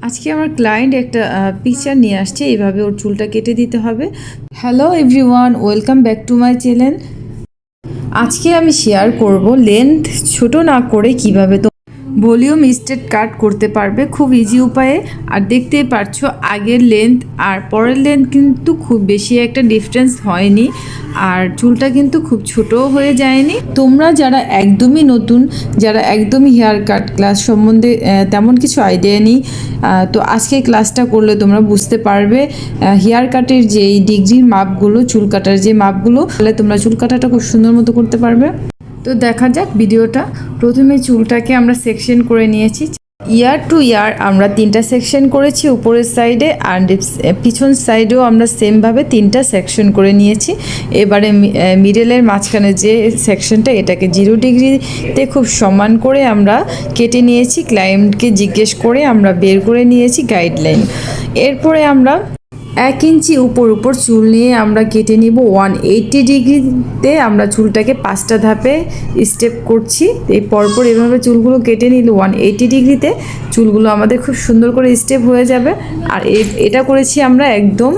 আজকে আমার ক্লায়েন্ট একটা পিকচার নিয়ে আসছে, এইভাবে ওর চুলটা কেটে দিতে হবে। Hello everyone, welcome back to my channel. আজকে আমি শেয়ার করব লেন্থ ছোট না করে কিভাবে তো ভলিউম স্ট্রেট কাট করতে পারবে খুব ইজি উপায়ে। আর দেখতেই পারছো আগের লেন্থ আর পরের লেন্থ কিন্তু খুব বেশি একটা ডিফারেন্স হয়নি, আর চুলটা কিন্তু খুব ছোটও হয়ে যায়নি। তোমরা যারা একদমই নতুন, যারা একদমই হেয়ার কাট ক্লাস সম্বন্ধে তেমন কিছু আইডিয়া নেই, তো আজকে ক্লাসটা করলে তোমরা বুঝতে পারবে হেয়ার কাটের যে ডিগ্রির মাপগুলো, চুল কাটার যে মাপগুলো, তাহলে তোমরা চুল কাটাটা খুব সুন্দর মতো করতে পারবে। তো দেখা যাক ভিডিওটা। প্রথমে চুলটাকে আমরা সেকশন করে নিয়েছি। ইয়ার টু ইয়ার আমরা 3টা সেকশন করেছি উপরের সাইডে, আর পিছন সাইডেও আমরা সেমভাবে 3টা সেকশন করে নিয়েছি। এবারে মিডলের মাঝখানে যে সেকশনটা, এটাকে 0 ডিগ্রিতে খুব সমান করে আমরা কেটে নিয়েছি। ক্লায়েন্টকে জিজ্ঞেস করে আমরা বের করে নিয়েছি গাইডলাইন। এরপরে আমরা 1 ইঞ্চি উপর চুল নিয়ে আমরা কেটে নিব 180 ডিগ্রিতে। আমরা চুলটাকে 5টা ধাপে স্টেপ করছি। এই পরপর এভাবে চুলগুলো কেটে নিলে 180 ডিগ্রিতে চুলগুলো আমাদের খুব সুন্দর করে স্টেপ হয়ে যাবে। আর এটা করেছি আমরা একদম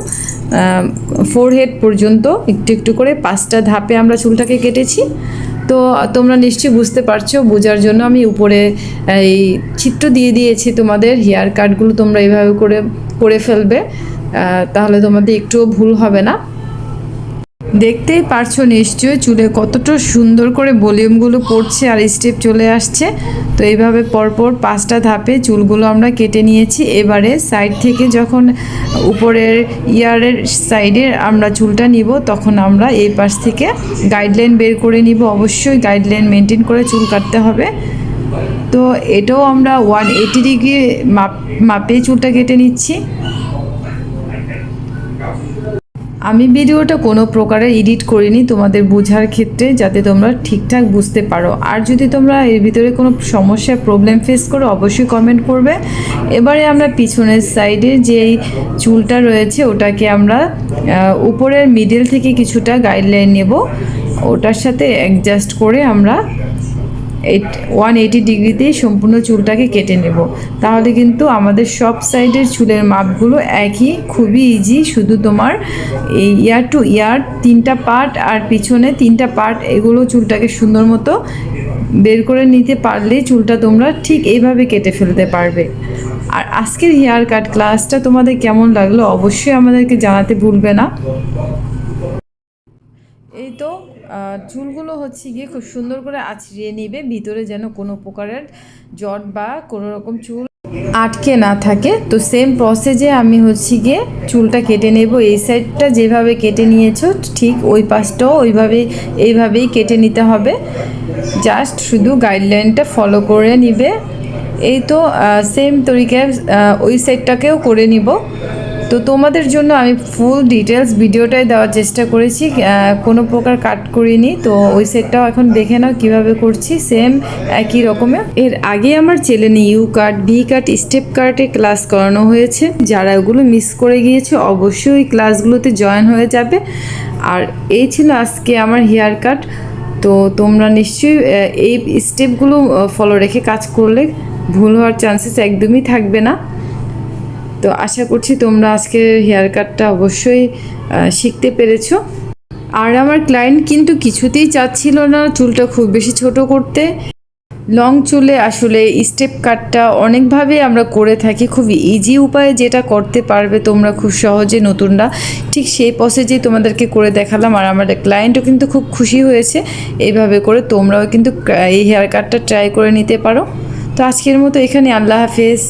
ফোরহেড পর্যন্ত একটু একটু করে 5টা ধাপে আমরা চুলটাকে কেটেছি। তো তোমরা নিশ্চয়ই বুঝতে পারছো, বোঝার জন্য আমি উপরে এই চিত্র দিয়ে দিয়েছি তোমাদের। হেয়ার কাটগুলো তোমরা এইভাবে করে ফেলবে, তাহলে তোমাদের একটুও ভুল হবে না। দেখতেই পারছো নিশ্চয়ই চুলে কতটা সুন্দর করে ভলিউমগুলো পড়ছে আর স্টেপ চলে আসছে। তো এইভাবে পরপর 5টা ধাপে চুলগুলো আমরা কেটে নিয়েছি। এবারে সাইড থেকে যখন উপরের ইয়ারের সাইডে আমরা চুলটা নিব, তখন আমরা এই পাশ থেকে গাইডলাইন বের করে নিব। অবশ্যই গাইডলাইন মেনটেন করে চুল কাটতে হবে। তো এটাও আমরা 180 ডিগ্রি মাপে চুলটা কেটে নিচ্ছি। আমি ভিডিওটা কোনো প্রকারের এডিট করিনি তোমাদের বোঝার ক্ষেত্রে, যাতে তোমরা ঠিকঠাক বুঝতে পারো। আর যদি তোমরা এর ভিতরে কোনো সমস্যা প্রবলেম ফেস করো, অবশ্যই কমেন্ট করবে। এবারে আমরা পিছনের সাইডে যেই চুলটা রয়েছে ওটাকে আমরা উপরের মিডল থেকে কিছুটা গাইডলাইন নেব, ওটার সাথে অ্যাডজাস্ট করে আমরা 180 ডিগ্রিতেই সম্পূর্ণ চুলটাকে কেটে নেব। তাহলে কিন্তু আমাদের সব সাইডের চুলের মাপগুলো একই, খুবই ইজি। শুধু তোমার এই ইয়ার টু ইয়ার 3টা পার্ট আর পিছনে 3টা পার্ট, এগুলো চুলটাকে সুন্দর মতো বের করে নিতে পারলেই চুলটা তোমরা ঠিক এইভাবে কেটে ফেলতে পারবে। আর আজকের হেয়ার কাট ক্লাসটা তোমাদের কেমন লাগলো অবশ্যই আমাদেরকে জানাতে ভুলবে না। এই তো চুলগুলো হচ্ছে গিয়ে খুব সুন্দর করে আঁচড়িয়ে নিবে, ভিতরে যেন কোনো প্রকারের জট বা কোনো রকম চুল আটকে না থাকে। তো সেম প্রসেসে আমি হচ্ছে গিয়ে চুলটা কেটে নেব। এই সাইডটা যেভাবে কেটে নিয়েছো ঠিক ওই পাশটাও এইভাবেই কেটে নিতে হবে। জাস্ট শুধু গাইডলাইনটা ফলো করে নিবে। এই তো সেম তরিকায় ওই সাইডটাকেও করে নিব। তো তোমাদের জন্য আমি ফুল ডিটেলস ভিডিওটাই দেওয়ার চেষ্টা করেছি, কোনো প্রকার কাট করিনি। তো ওই সেটটাও এখন দেখে নাও কীভাবে করছি, সেম একই রকমের। এর আগে আমার চ্যানেলে U cut, V cut, step কাটের ক্লাস করানো হয়েছে। যারা ওগুলো মিস করে গিয়েছে অবশ্যই ওই ক্লাসগুলোতে জয়েন হয়ে যাবে। আর এই ছিল আজকে আমার হেয়ার কাট। তো তোমরা নিশ্চয়ই এই স্টেপগুলো ফলো রেখে কাজ করলে ভুল হওয়ার চান্সেস একদমই থাকবে না। তো আশা করছি তোমরা আজকে হেয়ার কাটটা অবশ্যই শিখতে পেরেছো। আর আমার ক্লায়েন্ট কিন্তু কিছুতেই চাচ্ছিল না চুলটা খুব বেশি ছোট করতে। লং চুলে আসলে স্টেপ কাটটা অনেকভাবে আমরা করে থাকি, খুব ইজি উপায়ে যেটা করতে পারবে তোমরা খুব সহজে নতুনরা, ঠিক সেই প্রসেসেই তোমাদেরকে করে দেখালাম। আর আমার ক্লায়েন্টও কিন্তু খুব খুশি হয়েছে। এইভাবে করে তোমরাও কিন্তু এই হেয়ার কাটটা ট্রাই করে নিতে পারো। তো আজকের মতো এখানে, আল্লাহ হাফেজ।